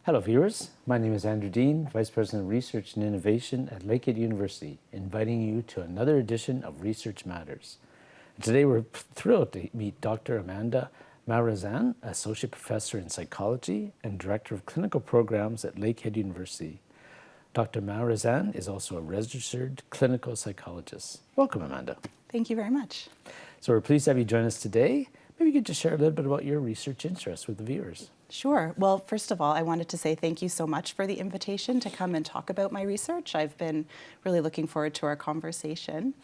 Hello viewers, my name is Andrew Dean, Vice President of Research and Innovation at Lakehead University, inviting you to another edition of Research Matters. Today we're thrilled to meet Dr. Amanda Maranzan, Associate Professor in Psychology and Director of Clinical Programs at Lakehead University. Dr. Maranzan is also a registered clinical psychologist. Welcome, Amanda. Thank you very much. So we're pleased to have you join us today. Maybe you could just share a little bit about your research interests with the viewers. Sure. Well, first of all, I wanted to say thank you so much for the invitation to come and talk about my research. I've been really looking forward to our conversation.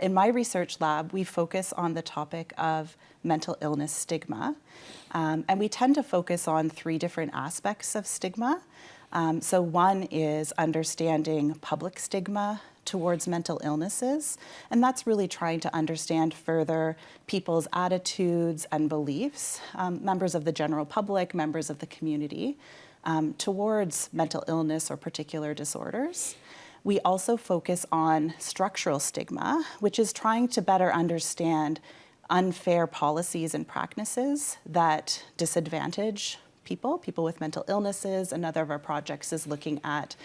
In my research lab, we focus on the topic of mental illness stigma. And we tend to focus on three different aspects of stigma. So one is understanding public stigma towards mental illnesses, and that's really trying to understand further people's attitudes and beliefs, members of the general public, members of the community, towards mental illness or particular disorders. We also focus on structural stigma, which is trying to better understand unfair policies and practices that disadvantage people with mental illnesses. Another of our projects is looking at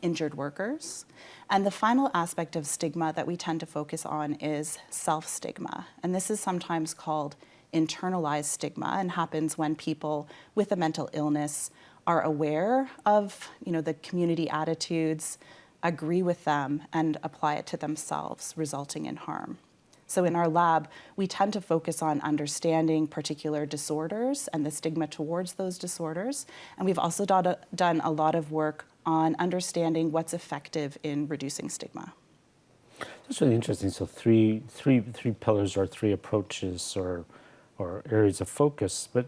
injured workers. And the final aspect of stigma that we tend to focus on is self-stigma. And this is sometimes called internalized stigma and happens when people with a mental illness are aware of, the community attitudes, agree with them, and apply it to themselves, resulting in harm. So in our lab, we tend to focus on understanding particular disorders and the stigma towards those disorders. And we've also done a lot of work on understanding what's effective in reducing stigma. That's really interesting. So three pillars or three approaches or areas of focus, but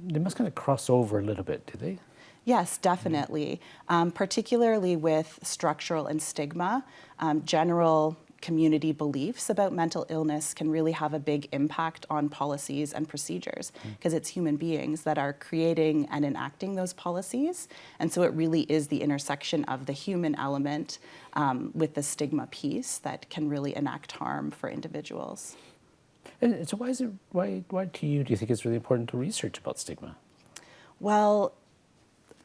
they must kind of cross over a little bit, do they? Yes, definitely. Particularly with structural and stigma, general community beliefs about mental illness can really have a big impact on policies and procedures because it's human beings that are creating and enacting those policies. And so it really is the intersection of the human element with the stigma piece that can really enact harm for individuals. And so why to you do you think it's really important to research about stigma? Well,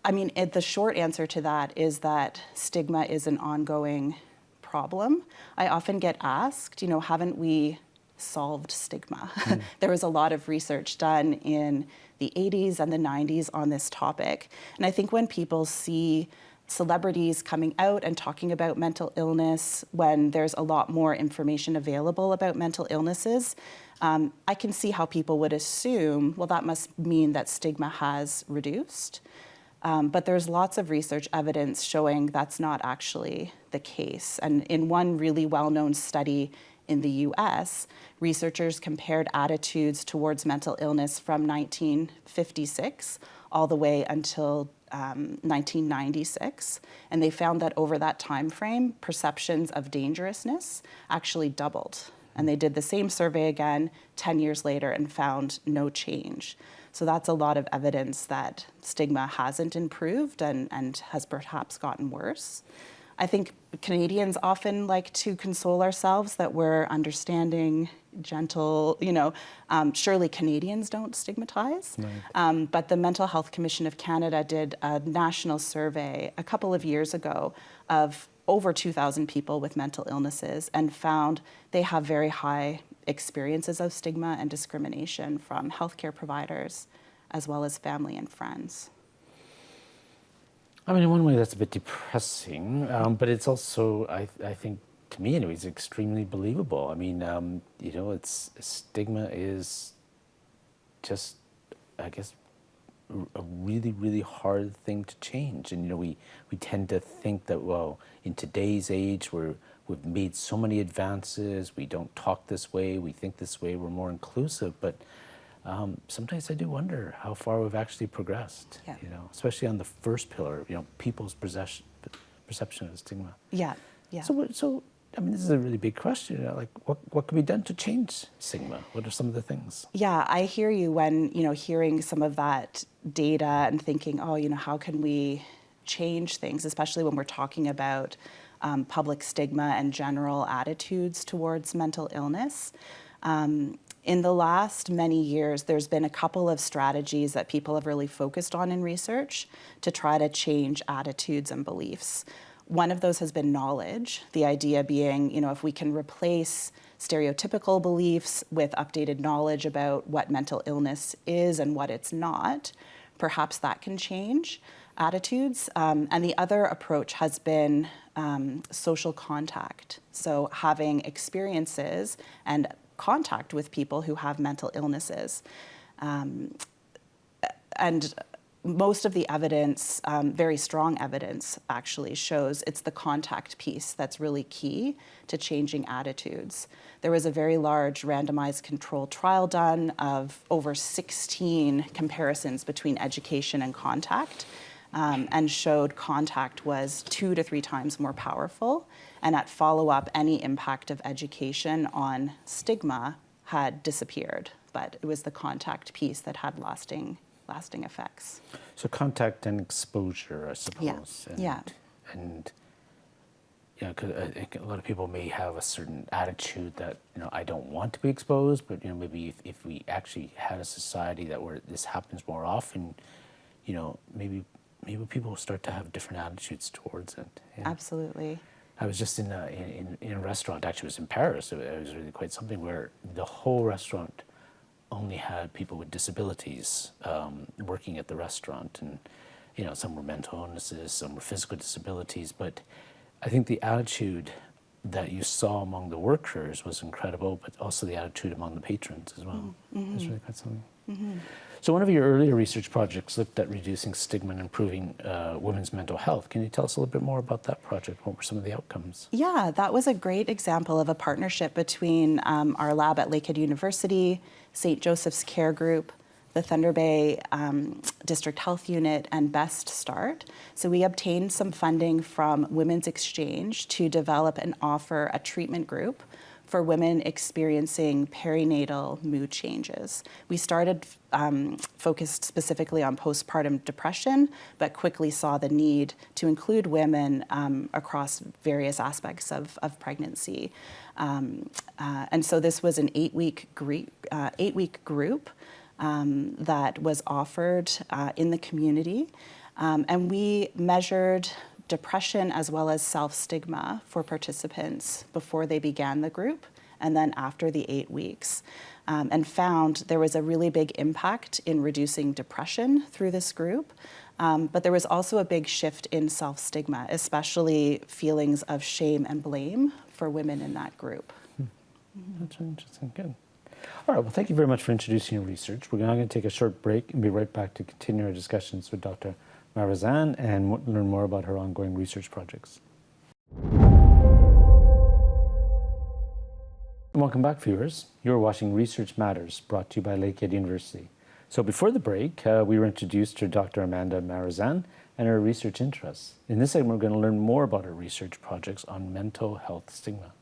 I mean, the short answer to that is that stigma is an ongoing problem. I often get asked, haven't we solved stigma? There was a lot of research done in the 80s and the 90s on this topic. And I think when people see celebrities coming out and talking about mental illness, when there's a lot more information available about mental illnesses, I can see how people would assume, well, that must mean that stigma has reduced. But there's lots of research evidence showing that's not actually the case. And in one really well-known study in the US, researchers compared attitudes towards mental illness from 1956 all the way until 1996. And they found that over that time frame, perceptions of dangerousness actually doubled. And they did the same survey again 10 years later and found no change. So that's a lot of evidence that stigma hasn't improved and has perhaps gotten worse. I think Canadians often like to console ourselves that we're understanding, gentle, surely Canadians don't stigmatize. Right. But the Mental Health Commission of Canada did a national survey a couple of years ago of over 2,000 people with mental illnesses and found they have very high experiences of stigma and discrimination from healthcare providers as well as family and friends. I mean, in one way that's a bit depressing, but it's also, I think, to me anyways, extremely believable. I mean, it's stigma is just, I guess, a really, really hard thing to change. And, we tend to think that, well, in today's age, we've made so many advances, we don't talk this way, we think this way, we're more inclusive, but sometimes I do wonder how far we've actually progressed, yeah. Especially on the first pillar, people's perception of stigma. Yeah. So I mean, this is a really big question. Like, what can be done to change stigma? What are some of the things? Yeah, I hear you when, hearing some of that data and thinking, oh, how can we change things, especially when we're talking about public stigma and general attitudes towards mental illness. In the last many years, there's been a couple of strategies that people have really focused on in research to try to change attitudes and beliefs. One of those has been knowledge, the idea being, if we can replace stereotypical beliefs with updated knowledge about what mental illness is and what it's not, perhaps that can change attitudes. And the other approach has been social contact. So having experiences and contact with people who have mental illnesses. And most of the evidence, very strong evidence actually, shows it's the contact piece that's really key to changing attitudes. There was a very large randomized controlled trial done of over 16 comparisons between education and contact, and showed contact was 2 to 3 times more powerful. And at follow-up, any impact of education on stigma had disappeared, but it was the contact piece that had lasting effects. So contact and exposure, I suppose. Yeah. And because I think a lot of people may have a certain attitude that, I don't want to be exposed, but, maybe if we actually had a society where this happens more often, maybe people will start to have different attitudes towards it. Yeah. Absolutely. I was just in a restaurant, actually it was in Paris. It was really quite something where the whole restaurant only had people with disabilities working at the restaurant, and some were mental illnesses, some were physical disabilities, but I think the attitude that you saw among the workers was incredible, but also the attitude among the patrons as well. Mm-hmm. It's really quite something. Mm-hmm. So one of your earlier research projects looked at reducing stigma and improving women's mental health. Can you tell us a little bit more about that project? What were some of the outcomes? Yeah, that was a great example of a partnership between our lab at Lakehead University, St. Joseph's Care Group, the Thunder Bay District Health Unit, and Best Start. So we obtained some funding from Women's Exchange to develop and offer a treatment group for women experiencing perinatal mood changes. We started focused specifically on postpartum depression, but quickly saw the need to include women across various aspects of pregnancy. And so this was an 8-week group that was offered in the community. And we measured depression as well as self-stigma for participants before they began the group and then after the 8 weeks, and found there was a really big impact in reducing depression through this group. But there was also a big shift in self-stigma, especially feelings of shame and blame for women in that group. That's really interesting. Good. All right, well, thank you very much for introducing your research. We're now going to take a short break and be right back to continue our discussions with Dr. Maranzan and learn more about her ongoing research projects. And welcome back, viewers. You're watching Research Matters, brought to you by Lakehead University. So before the break, we were introduced to Dr. Amanda Maranzan and her research interests. In this segment, we're going to learn more about her research projects on mental health stigma.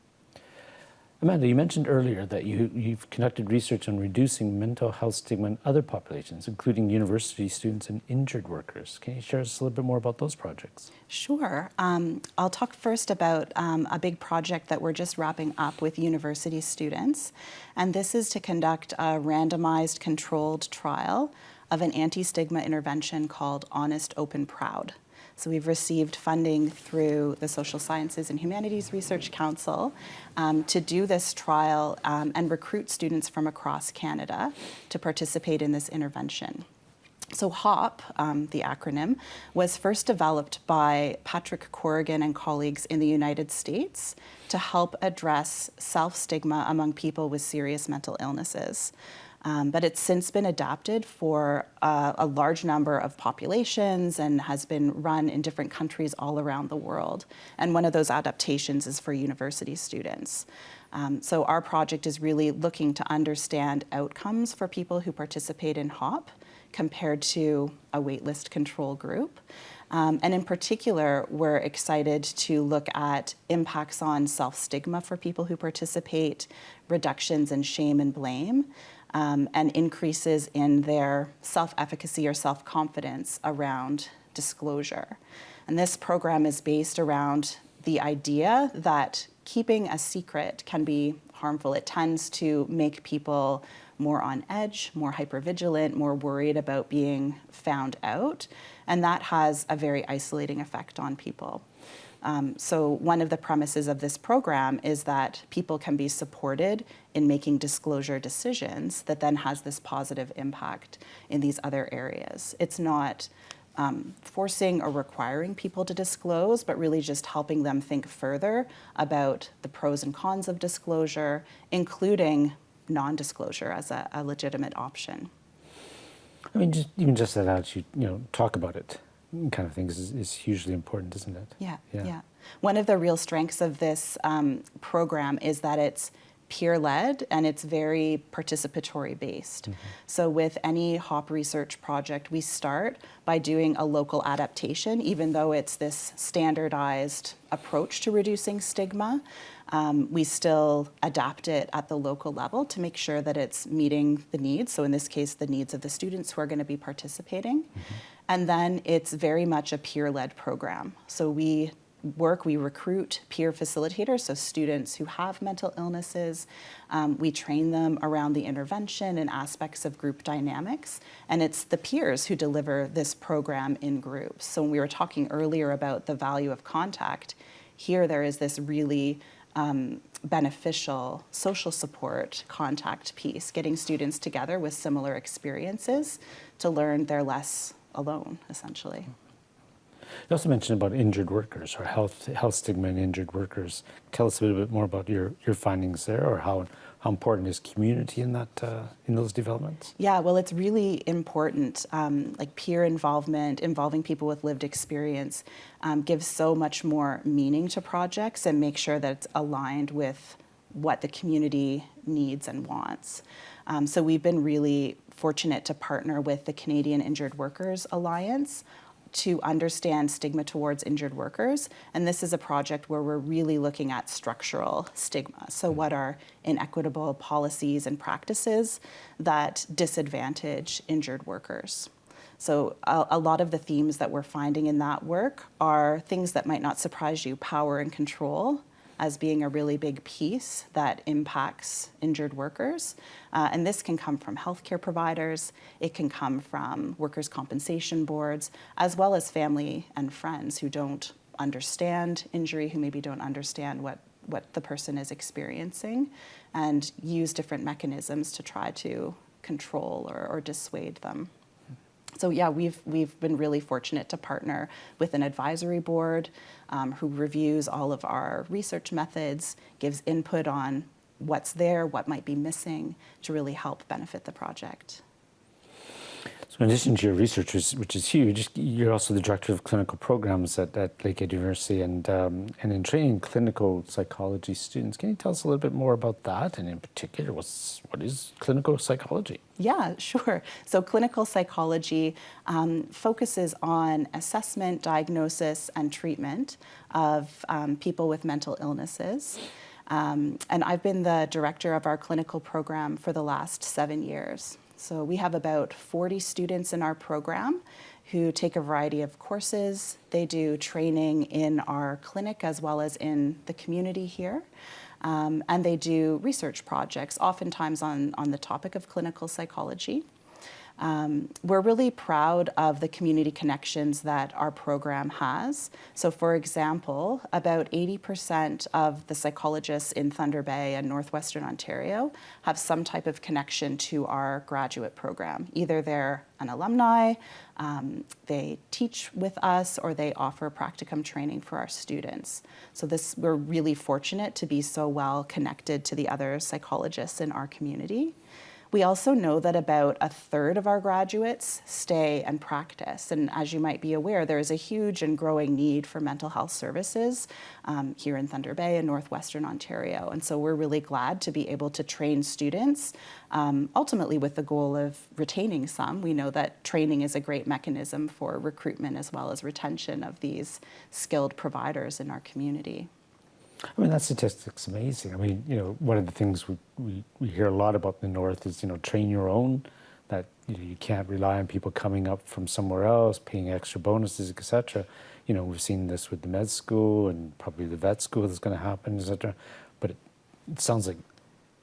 Amanda, you mentioned earlier that you've conducted research on reducing mental health stigma in other populations, including university students and injured workers. Can you share us a little bit more about those projects? Sure. I'll talk first about a big project that we're just wrapping up with university students. And this is to conduct a randomized controlled trial of an anti-stigma intervention called Honest, Open, Proud. So we've received funding through the Social Sciences and Humanities Research Council to do this trial and recruit students from across Canada to participate in this intervention. So HOP, the acronym, was first developed by Patrick Corrigan and colleagues in the United States to help address self-stigma among people with serious mental illnesses. But it's since been adapted for a large number of populations and has been run in different countries all around the world. And one of those adaptations is for university students. So our project is really looking to understand outcomes for people who participate in HOP compared to a waitlist control group. And in particular, we're excited to look at impacts on self-stigma for people who participate, reductions in shame and blame, and increases in their self-efficacy or self-confidence around disclosure. And this program is based around the idea that keeping a secret can be harmful. It tends to make people more on edge, more hypervigilant, more worried about being found out, and that has a very isolating effect on people. So one of the premises of this program is that people can be supported in making disclosure decisions that then has this positive impact in these other areas. It's not forcing or requiring people to disclose, but really just helping them think further about the pros and cons of disclosure, including non-disclosure as a legitimate option. I mean, even just that attitude, talk about it kind of thing is hugely important, isn't it? Yeah. One of the real strengths of this program is that it's peer-led and it's very participatory based. So with any HOP research project, we start by doing a local adaptation, even though it's this standardized approach to reducing stigma. We still adapt it at the local level to make sure that it's meeting the needs. So in this case, the needs of the students who are going to be participating. And then it's very much a peer-led program. So we recruit peer facilitators, so students who have mental illnesses. We train them around the intervention and aspects of group dynamics. And it's the peers who deliver this program in groups. So when we were talking earlier about the value of contact, here there is this really beneficial social support contact piece, getting students together with similar experiences to learn they're less alone, essentially. You also mentioned about injured workers or health stigma in injured workers. Tell us a little bit more about your findings there, or how important is community in that in those developments? Yeah, well, it's really important. Like peer involvement, involving people with lived experience, gives so much more meaning to projects and make sure that it's aligned with what the community needs and wants. So we've been really fortunate to partner with the Canadian Injured Workers Alliance to understand stigma towards injured workers. And this is a project where we're really looking at structural stigma. So what are inequitable policies and practices that disadvantage injured workers? So a lot of the themes that we're finding in that work are things that might not surprise you: power and control as being a really big piece that impacts injured workers. And this can come from healthcare providers, it can come from workers' compensation boards, as well as family and friends who don't understand injury, who maybe don't understand what the person is experiencing, and use different mechanisms to try to control or dissuade them. So yeah, we've been really fortunate to partner with an advisory board who reviews all of our research methods, gives input on what's there, what might be missing, to really help benefit the project. So in addition to your research, which is huge, you're also the director of clinical programs at Lakehead University, and in training clinical psychology students. Can you tell us a little bit more about that, and in particular, what is clinical psychology? Yeah, sure. So clinical psychology focuses on assessment, diagnosis, and treatment of people with mental illnesses. And I've been the director of our clinical program for the last 7 years. So we have about 40 students in our program who take a variety of courses. They do training in our clinic as well as in the community here. And they do research projects, oftentimes on the topic of clinical psychology. We're really proud of the community connections that our program has. So for example, about 80% of the psychologists in Thunder Bay and Northwestern Ontario have some type of connection to our graduate program. Either they're an alumni, they teach with us, or they offer practicum training for our students. So we're really fortunate to be so well connected to the other psychologists in our community. We also know that about a third of our graduates stay and practice. And as you might be aware, there is a huge and growing need for mental health services here in Thunder Bay and Northwestern Ontario. And so we're really glad to be able to train students, ultimately with the goal of retaining some. We know that training is a great mechanism for recruitment as well as retention of these skilled providers in our community. I mean, that statistic's amazing. I mean, one of the things we hear a lot about in the North is, train your own, that you can't rely on people coming up from somewhere else, paying extra bonuses, etc. We've seen this with the med school and probably the vet school that's going to happen, etc. But it sounds like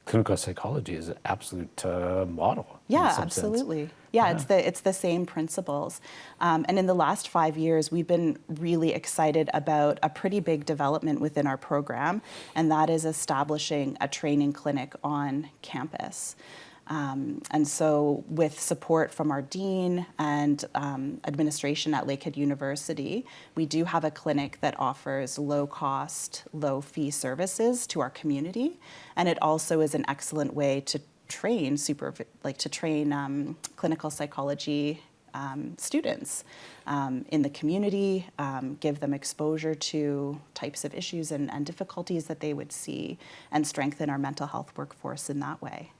clinical psychology is an absolute model. in Yeah, some absolutely. sense. Yeah, it's the same principles. And in the last 5 years, we've been really excited about a pretty big development within our program, and that is establishing a training clinic on campus. And so with support from our dean and administration at Lakehead University, we do have a clinic that offers low-cost, low-fee services to our community. And it also is an excellent way to train clinical psychology students in the community, give them exposure to types of issues and difficulties that they would see, and strengthen our mental health workforce in that way.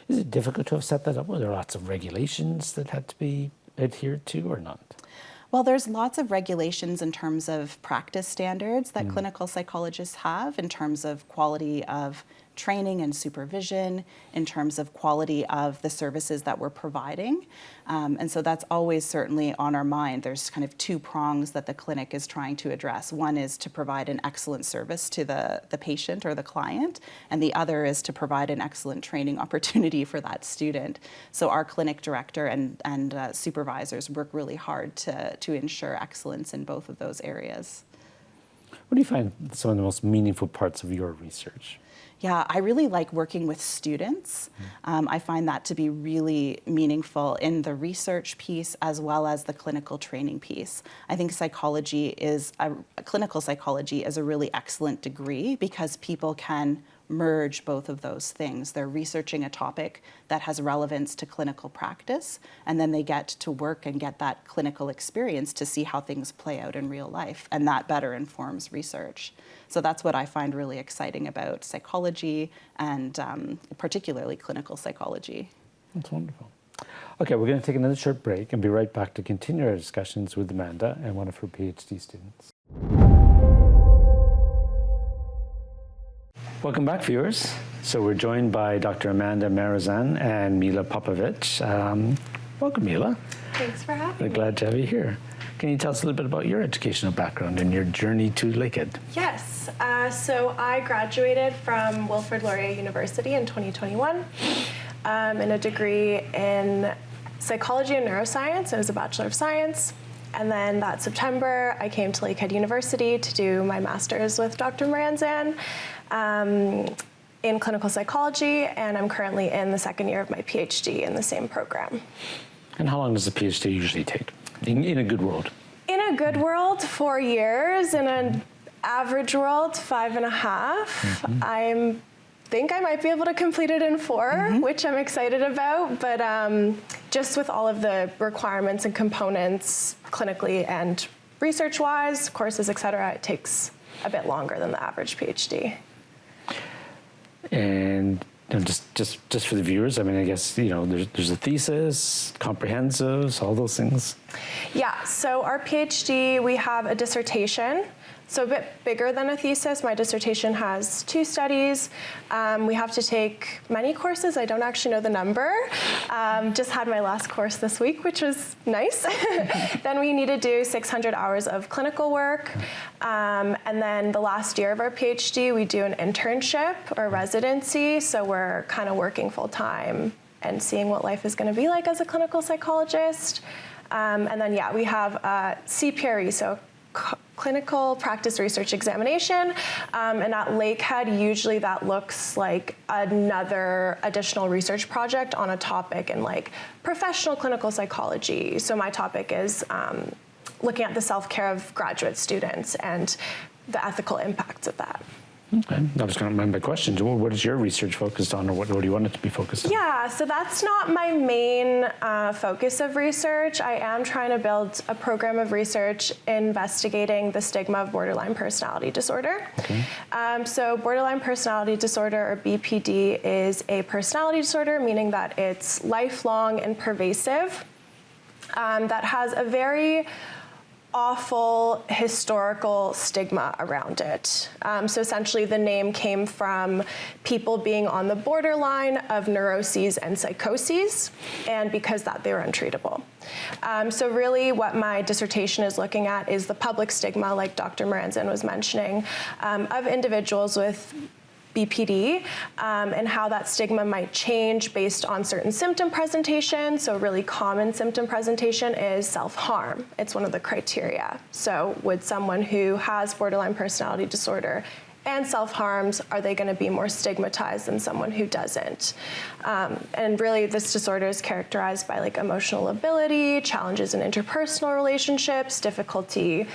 Is it difficult to have set that up? Were there lots of regulations that had to be adhered to or not? Well, there's lots of regulations in terms of practice standards that clinical psychologists have, in terms of quality of training and supervision, in terms of quality of the services that we're providing. And so that's always certainly on our mind. There's kind of two prongs that the clinic is trying to address. One is to provide an excellent service to the patient or the client, and the other is to provide an excellent training opportunity for that student. So our clinic director and supervisors work really hard to ensure excellence in both of those areas. What do you find some of the most meaningful parts of your research? Yeah, I really like working with students. I find that to be really meaningful in the research piece as well as the clinical training piece. I think clinical psychology is a really excellent degree because people can merge both of those things. They're researching a topic that has relevance to clinical practice, and then they get to work and get that clinical experience to see how things play out in real life, and that better informs research. So that's what I find really exciting about psychology and particularly clinical psychology. That's wonderful. Okay, we're going to take another short break and be right back to continue our discussions with Amanda and one of her PhD students. Welcome back, viewers. So we're joined by Dr. Amanda Maranzan and Mila Popovic. Welcome, Mila. Thanks for having me. We're glad to have you here. Can you tell us a little bit about your educational background and your journey to Lakehead? Yes. So I graduated from Wilfrid Laurier University in 2021 in a degree in psychology and neuroscience. It was a Bachelor of Science. And then that September, I came to Lakehead University to do my master's with Dr. Maranzan in clinical psychology, and I'm currently in the second year of my PhD in the same program. And how long does a PhD usually take in a good world? In a good world, 4 years. In an average world, 5.5. I think I might be able to complete it in 4, which I'm excited about, but just with all of the requirements and components clinically and research-wise, courses, et cetera, it takes a bit longer than the average PhD. And just for the viewers, I mean, I guess, there's a thesis, comprehensives, all those things. Yeah, so our PhD, we have a dissertation. So a bit bigger than a thesis. My dissertation has 2 studies. We have to take many courses. I don't actually know the number. Just had my last course this week, which was nice. Then we need to do 600 hours of clinical work. And then the last year of our PhD, we do an internship or residency. So we're kind of working full time and seeing what life is going to be like as a clinical psychologist. And then, we have CPRE, so clinical practice research examination, and at Lakehead, usually that looks like another additional research project on a topic in professional clinical psychology. So my topic is looking at the self-care of graduate students and the ethical impacts of that. Okay. I was going to remind my questions. What is your research focused on, or what do you want it to be focused on? Yeah, so that's not my main focus of research. I am trying to build a program of research investigating the stigma of borderline personality disorder. Okay. So borderline personality disorder, or BPD, is a personality disorder, meaning that it's lifelong and pervasive, that has a very awful historical stigma around it. So essentially the name came from people being on the borderline of neuroses and psychoses, and because that they were untreatable. So really what my dissertation is looking at is the public stigma, like Dr. Maranzan was mentioning, of individuals with BPD, and how that stigma might change based on certain symptom presentation. So a really common symptom presentation is self-harm. It's one of the criteria. So would someone who has borderline personality disorder and self-harms, are they going to be more stigmatized than someone who doesn't? And really, this disorder is characterized by like emotional ability, challenges in interpersonal relationships, difficulty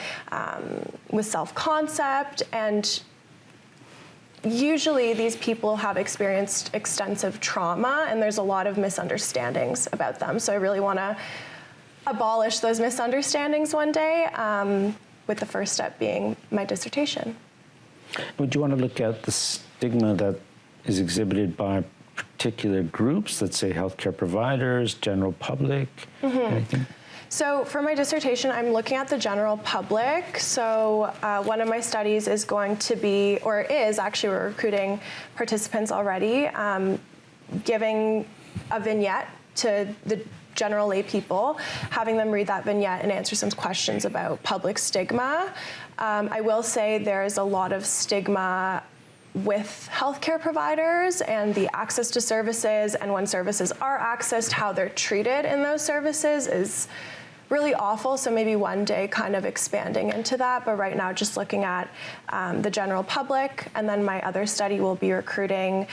with self-concept, and usually these people have experienced extensive trauma, and there's a lot of misunderstandings about them. So I really want to abolish those misunderstandings one day, with the first step being my dissertation. Would you want to look at the stigma that is exhibited by particular groups, let's say healthcare providers, general public, anything? So for my dissertation, I'm looking at the general public. So one of my studies is going to be, or is actually, we're recruiting participants already, giving a vignette to the general lay people, having them read that vignette and answer some questions about public stigma. I will say there's a lot of stigma with healthcare providers and the access to services, and when services are accessed, how they're treated in those services is really awful. So maybe one day kind of expanding into that, but right now just looking at the general public. And then my other study will be recruiting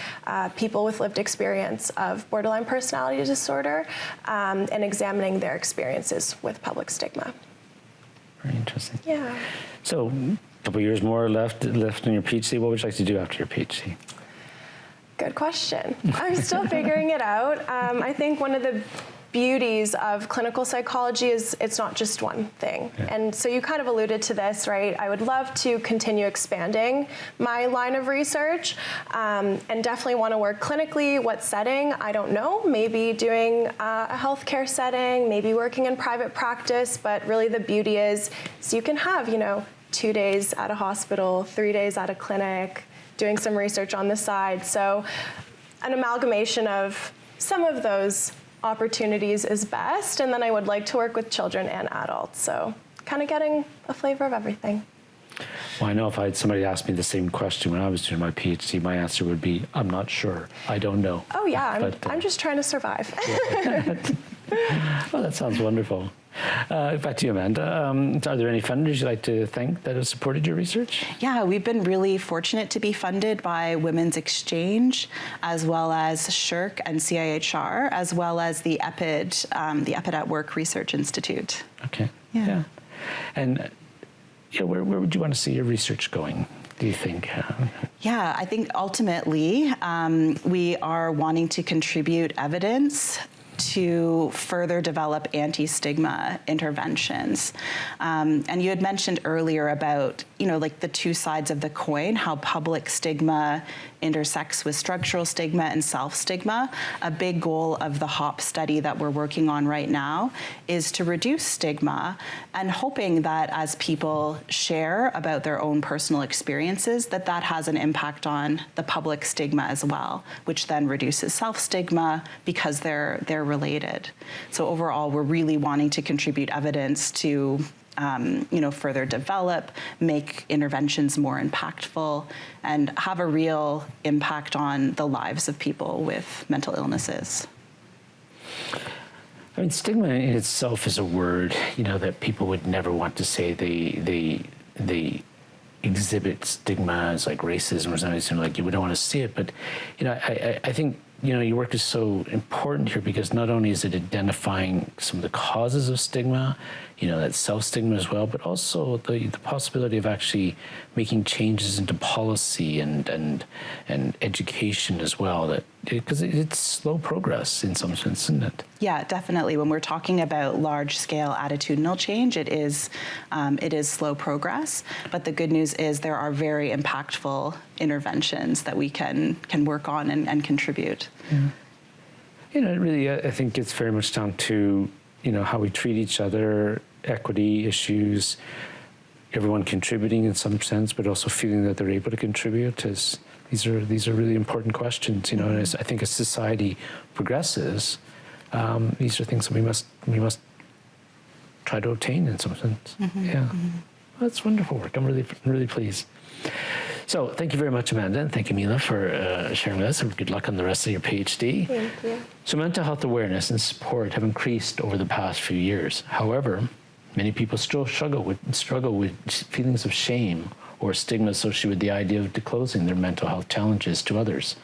people with lived experience of borderline personality disorder, and examining their experiences with public stigma. Very interesting. Yeah. So a couple years more left in your PhD. What would you like to do after your PhD? Good question. I'm still figuring it out. I think one of the beauties of clinical psychology is it's not just one thing. Yeah. And so you kind of alluded to this, right? I would love to continue expanding my line of research, and definitely want to work clinically. What setting? I don't know. Maybe doing a healthcare setting, maybe working in private practice, but really the beauty is you can have, 2 days at a hospital, 3 days at a clinic, doing some research on the side. So an amalgamation of some of those opportunities is best, and then I would like to work with children and adults, so kind of getting a flavor of everything. Well, I know if I had somebody ask me the same question when I was doing my PhD, my answer would be, I'm not sure, I don't know. Oh yeah, I'm just trying to survive. Well, that sounds wonderful. Back to you, Amanda. Are there any funders you'd like to thank that have supported your research? Yeah, we've been really fortunate to be funded by Women's Exchange, as well as SSHRC and CIHR, as well as the EPID at Work Research Institute. Okay. Yeah. And where would you want to see your research going, do you think? Yeah, I think ultimately we are wanting to contribute evidence to further develop anti-stigma interventions. And you had mentioned earlier about, like the two sides of the coin, how public stigma intersects with structural stigma and self-stigma. A big goal of the HOP study that we're working on right now is to reduce stigma, and hoping that as people share about their own personal experiences, that has an impact on the public stigma as well, which then reduces self-stigma because they're related. So overall, we're really wanting to contribute evidence to further develop, make interventions more impactful, and have a real impact on the lives of people with mental illnesses. I mean, stigma in itself is a word, that people would never want to say. They exhibit stigma as like racism or something, like you wouldn't want to see it. But, I think, your work is so important here because not only is it identifying some of the causes of stigma, that self-stigma as well, but also the possibility of actually making changes into policy and education as well, because it's slow progress in some sense, isn't it? Yeah, definitely. When we're talking about large-scale attitudinal change, it is slow progress. But the good news is there are very impactful interventions that we can work on and contribute. Yeah. Really, I think it's very much down to how we treat each other, equity issues, everyone contributing in some sense, but also feeling that they're able to contribute. These are really important questions. And as I think as society progresses, these are things that we must try to obtain in some sense. Yeah, Well, that's wonderful work. I'm really pleased. So thank you very much, Amanda, and thank you, Mila, for sharing with us, and good luck on the rest of your PhD. Thank you. So mental health awareness and support have increased over the past few years. However, many people still struggle with feelings of shame or stigma associated with the idea of disclosing their mental health challenges to others.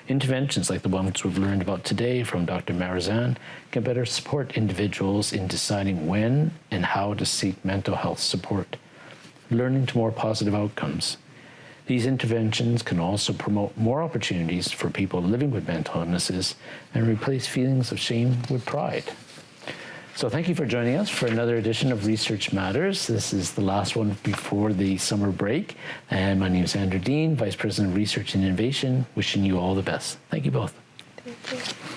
Interventions like the ones we've learned about today from Dr. Maranzan can better support individuals in deciding when and how to seek mental health support, learning to more positive outcomes. These interventions can also promote more opportunities for people living with mental illnesses and replace feelings of shame with pride. So thank you for joining us for another edition of Research Matters. This is the last one before the summer break. And my name is Andrew Dean, Vice President of Research and Innovation, wishing you all the best. Thank you both. Thank you.